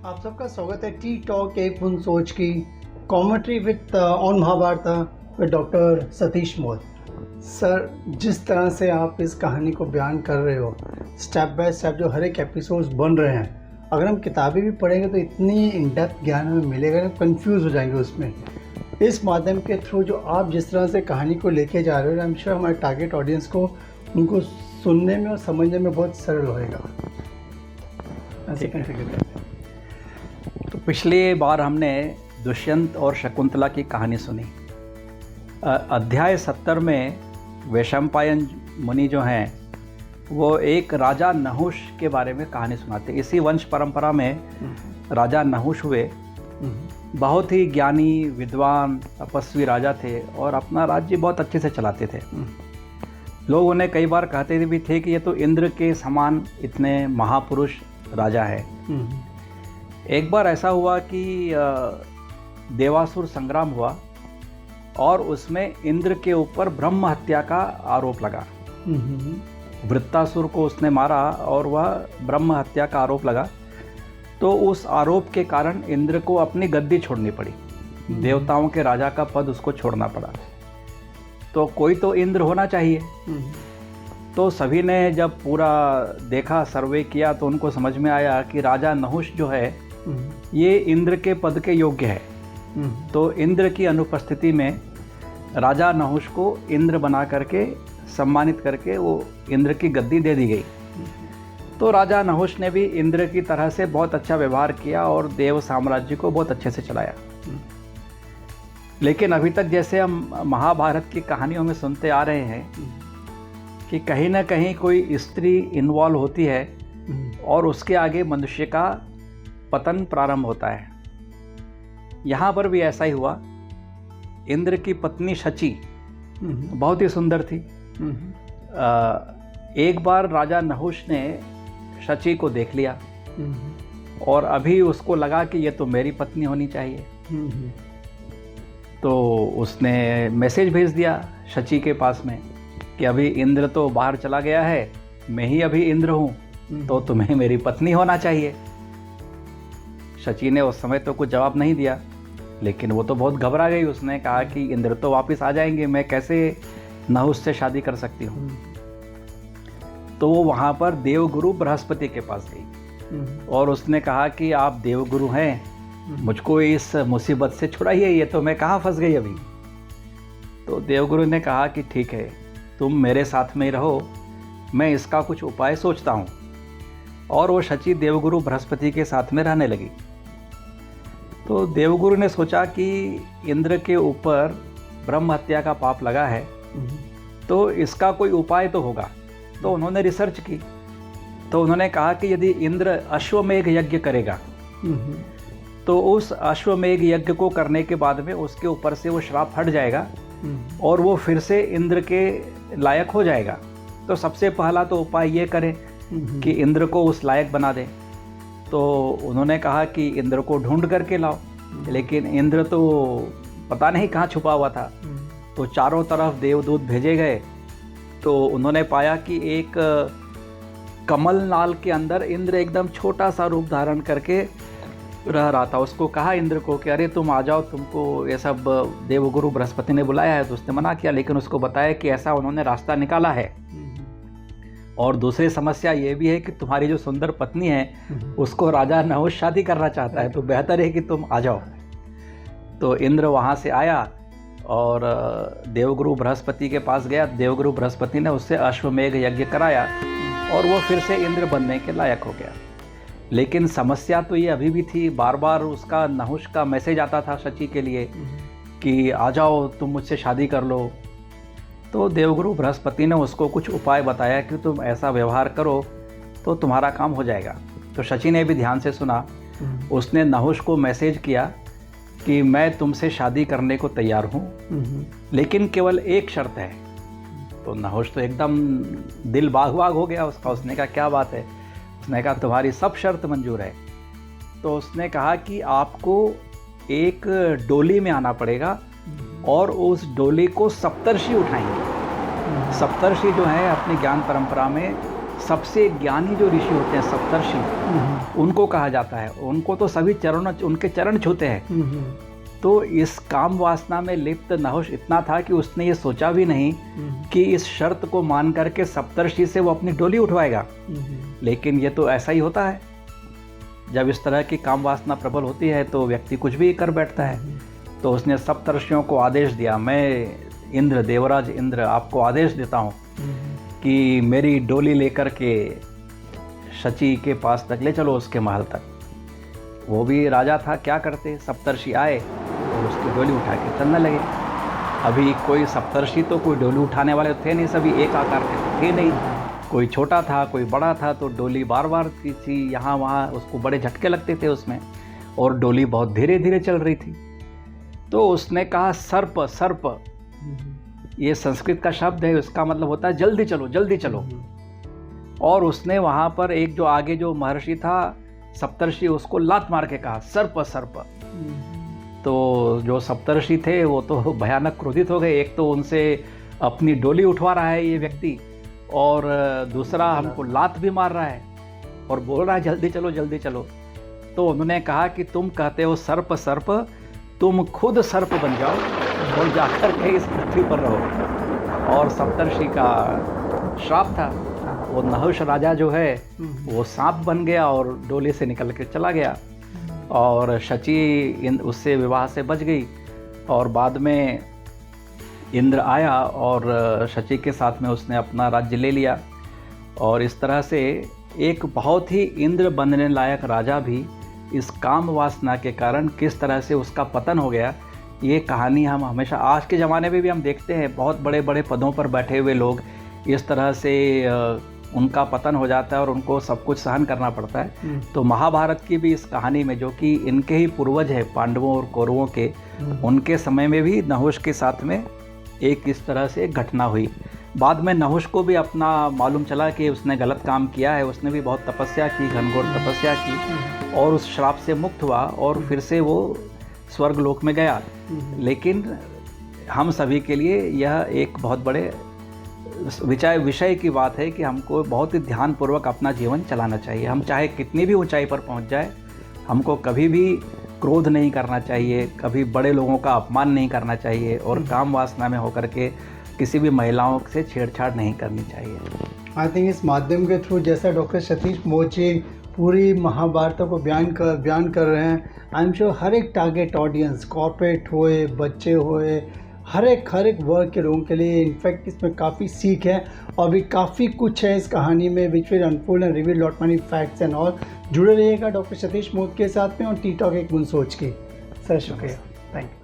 आप सबका स्वागत है टी टॉक एक बुन सोच की commentary with on Mahabharat with doctor Satish Mol. Sir, जिस तरह से आप इस कहानी को बयान कर रहे हो, स्टेप बाय स्टेप जो हर एक एपिसोड्स बन रहे हैं, अगर हम किताबें भी पढ़ेंगे तो इतनी इन डेप्थ ज्ञान हमें मिलेगा, हम कंफ्यूज हो जाएंगे उसमें। इस माध्यम के थ्रू जो आप जिस तरह से कहानी को लेके जा रहे हो, आई एम श्योर हमारे टारगेट ऑडियंस को उनको सुनने में और समझने में बहुत सरल होएगा। ऐसे कंफिगर करते हैं। तो पिछली बार हमने दुष्यंत और शकुंतला की कहानी सुनी। अध्याय 70 में वैशंपायन मुनि जो हैं वो एक राजा नहुष के बारे में कहानी सुनाते। इसी वंश परंपरा में राजा नहुष हुए। बहुत ही ज्ञानी, विद्वान, तपस्वी राजा थे और अपना राज्य बहुत अच्छे से चलाते थे। लोग उन्हें कई बार कहते भी थे कि ये तो इंद्र के समान इतने महापुरुष राजा है। एक बार ऐसा हुआ कि देवासुर संग्राम हुआ और उसमें इंद्र के ऊपर ब्रह्म हत्या का आरोप लगा। वृत्तासुर को उसने मारा और वह ब्रह्म हत्या का आरोप लगा। तो उस आरोप के कारण इंद्र को अपनी गद्दी छोड़नी पड़ी। देवताओं के राजा का पद उसको छोड़ना पड़ा। तो कोई तो इंद्र होना चाहिए। तो सभी ने जब पूरा देखा, सर्वे किया, तो उनको समझ में आया कि राजा नहुष जो है ये इंद्र के पद के योग्य है। तो इंद्र की अनुपस्थिति में राजा नहुष को इंद्र बना करके सम्मानित करके वो इंद्र की गद्दी दे दी गई। तो राजा नहुष ने भी इंद्र की तरह से बहुत अच्छा व्यवहार किया और देव साम्राज्य को बहुत अच्छे से चलाया। लेकिन अभी तक जैसे हम महाभारत की कहानियों में सुनते आ रहे हैं कि कहीं ना कहीं कोई स्त्री इन्वॉल्व होती है और उसके आगे मनुष्य का पतन प्रारंभ होता है। यहाँ पर भी ऐसा ही हुआ। इंद्र की पत्नी शची बहुत ही सुंदर थी। एक बार राजा नहुष ने शची को देख लिया और अभी उसको लगा कि ये तो मेरी पत्नी होनी चाहिए। तो उसने मैसेज भेज दिया शची के पास में कि अभी इंद्र तो बाहर चला गया है, मैं ही अभी इंद्र हूँ, तो तुम्हें मेरी पत्नी होना चाहिए। शची ने उस समय तो कुछ जवाब नहीं दिया, लेकिन वो तो बहुत घबरा गई। उसने कहा कि इंद्र तो वापस आ जाएंगे, मैं कैसे नहुष से शादी कर सकती हूँ। तो वो वहाँ पर देवगुरु बृहस्पति के पास गई और उसने कहा कि आप देवगुरु हैं, मुझको इस मुसीबत से छुड़ाइए, ये तो मैं कहाँ फंस गई अभी। तो देवगुरु ने कहा कि ठीक है, तुम मेरे साथ में ही रहो, मैं इसका कुछ उपाय सोचता हूँ। और वो शची देवगुरु बृहस्पति के साथ में रहने लगी। तो देवगुरु ने सोचा कि इंद्र के ऊपर ब्रह्म हत्या का पाप लगा है, तो इसका कोई उपाय तो होगा। तो उन्होंने रिसर्च की। तो उन्होंने कहा कि यदि इंद्र अश्वमेघ यज्ञ करेगा तो उस अश्वमेघ यज्ञ को करने के बाद में उसके ऊपर से वो श्राप हट जाएगा और वो फिर से इंद्र के लायक हो जाएगा। तो सबसे पहला तो उपाय ये करें कि इंद्र को उस लायक बना दें। तो उन्होंने कहा कि इंद्र को ढूंढ करके लाओ। लेकिन इंद्र तो पता नहीं कहाँ छुपा हुआ था। तो चारों तरफ देवदूत भेजे गए। तो उन्होंने पाया कि एक कमल नाल के अंदर इंद्र एकदम छोटा सा रूप धारण करके रह रहा था। उसको कहा इंद्र को कि अरे तुम आ जाओ, तुमको ये सब देवगुरु बृहस्पति ने बुलाया है। तो उसने मना किया, लेकिन उसको बताया कि ऐसा उन्होंने रास्ता निकाला है। और दूसरी समस्या ये भी है कि तुम्हारी जो सुंदर पत्नी है उसको राजा नहुष शादी करना चाहता है, तो बेहतर है कि तुम आ जाओ। तो इंद्र वहाँ से आया और देवगुरु बृहस्पति के पास गया। देवगुरु बृहस्पति ने उससे अश्वमेघ यज्ञ कराया और वो फिर से इंद्र बनने के लायक हो गया। लेकिन समस्या तो ये अभी भी थी। बार बार उसका नहुष का मैसेज आता था शची के लिए कि आ जाओ, तुम मुझसे शादी कर लो। तो देवगुरु बृहस्पति ने उसको कुछ उपाय बताया कि तुम ऐसा व्यवहार करो तो तुम्हारा काम हो जाएगा। तो शची ने भी ध्यान से सुना। उसने नहुष को मैसेज किया कि मैं तुमसे शादी करने को तैयार हूँ, लेकिन केवल एक शर्त है। तो नहुष तो एकदम दिल बाग बाग हो गया उसका। उसने कहा क्या बात है? उसने कहा तुम्हारी सब शर्त मंजूर है। तो उसने कहा कि आपको एक डोली में आना पड़ेगा और उस डोली को सप्तर्षि उठाएंगे। सप्तर्षि जो है अपनी ज्ञान परंपरा में सबसे ज्ञानी जो ऋषि होते हैं सप्तर्षि, उनको कहा जाता है। उनको तो सभी उनके चरण छूते हैं। तो इस काम वासना में लिप्त नहुष इतना था कि उसने ये सोचा भी नहीं कि इस शर्त को मान करके सप्तर्षि से वो अपनी डोली उठवाएगा। लेकिन ये तो ऐसा ही होता है, जब इस तरह की काम वासना प्रबल होती है तो व्यक्ति कुछ भी कर बैठता है। तो उसने सप्तर्षियों को आदेश दिया, मैं इंद्र, देवराज इंद्र, आपको आदेश देता हूँ कि मेरी डोली लेकर के शची के पास तक ले चलो, उसके महल तक। वो भी राजा था, क्या करते, सप्तर्षि आए और उसकी डोली उठा के चलने लगे। अभी कोई सप्तर्षि तो कोई डोली उठाने वाले थे नहीं, सभी एक आकार के थे नहीं, कोई छोटा था कोई बड़ा था। तो डोली बार बार थी यहाँ वहाँ, उसको बड़े झटके लगते थे उसमें, और डोली बहुत धीरे धीरे चल रही थी। तो उसने कहा सर्प, सर्प ये संस्कृत का शब्द है, उसका मतलब होता है जल्दी चलो जल्दी चलो। और उसने वहाँ पर एक जो आगे जो महर्षि था सप्तर्षि, उसको लात मार के कहा सर्प सर्प। तो जो सप्तर्षि थे वो तो भयानक क्रोधित हो गए। एक तो उनसे अपनी डोली उठवा रहा है ये व्यक्ति, और दूसरा हमको लात भी मार रहा है और बोल रहा है जल्दी चलो जल्दी चलो। तो उन्होंने कहा कि तुम कहते हो सर्प सर्प, तुम खुद सर्प बन जाओ और जाकर के इस पृथ्वी पर रहो। और सप्तर्षि का श्राप था, वो नहुष राजा जो है वो सांप बन गया और डोली से निकल के चला गया। और शची उससे विवाह से बच गई। और बाद में इंद्र आया और शची के साथ में उसने अपना राज्य ले लिया। और इस तरह से एक बहुत ही इंद्र बनने लायक राजा भी इस काम वासना के कारण किस तरह से उसका पतन हो गया, ये कहानी हम हमेशा आज के ज़माने में भी हम देखते हैं। बहुत बड़े बड़े पदों पर बैठे हुए लोग इस तरह से उनका पतन हो जाता है और उनको सब कुछ सहन करना पड़ता है। तो महाभारत की भी इस कहानी में, जो कि इनके ही पूर्वज है पांडवों और कौरवों के, उनके समय में भी नहुष के साथ में एक इस तरह से घटना हुई। बाद में नहुष को भी अपना मालूम चला कि उसने गलत काम किया है। उसने भी बहुत तपस्या की, घनघोर तपस्या की, और उस श्राप से मुक्त हुआ और फिर से वो स्वर्ग लोक में गया। लेकिन हम सभी के लिए यह एक बहुत बड़े विषय की बात है कि हमको बहुत ही ध्यानपूर्वक अपना जीवन चलाना चाहिए। हम चाहे कितनी भी ऊंचाई पर पहुंच जाए, हमको कभी भी क्रोध नहीं करना चाहिए, कभी बड़े लोगों का अपमान नहीं करना चाहिए, और काम वासना में होकर के किसी भी महिलाओं से छेड़छाड़ नहीं करनी चाहिए। आई थिंक इस माध्यम के थ्रू जैसा डॉक्टर सतीश मोद जी पूरी महाभारत को बयान कर रहे हैं, आई एम श्योर हर एक टारगेट ऑडियंस, कॉर्पोरेट होए, बच्चे होए, हर एक वर्ग के लोगों के लिए इनफैक्ट इसमें काफ़ी सीख है। और भी काफ़ी कुछ है इस कहानी में which will unfold and reveal lot money facts and all. जुड़े रहिएगा डॉक्टर सतीश मोद के साथ में और टी टॉक एक बुन सोच की। सर शुक्रिया, थैंक यू।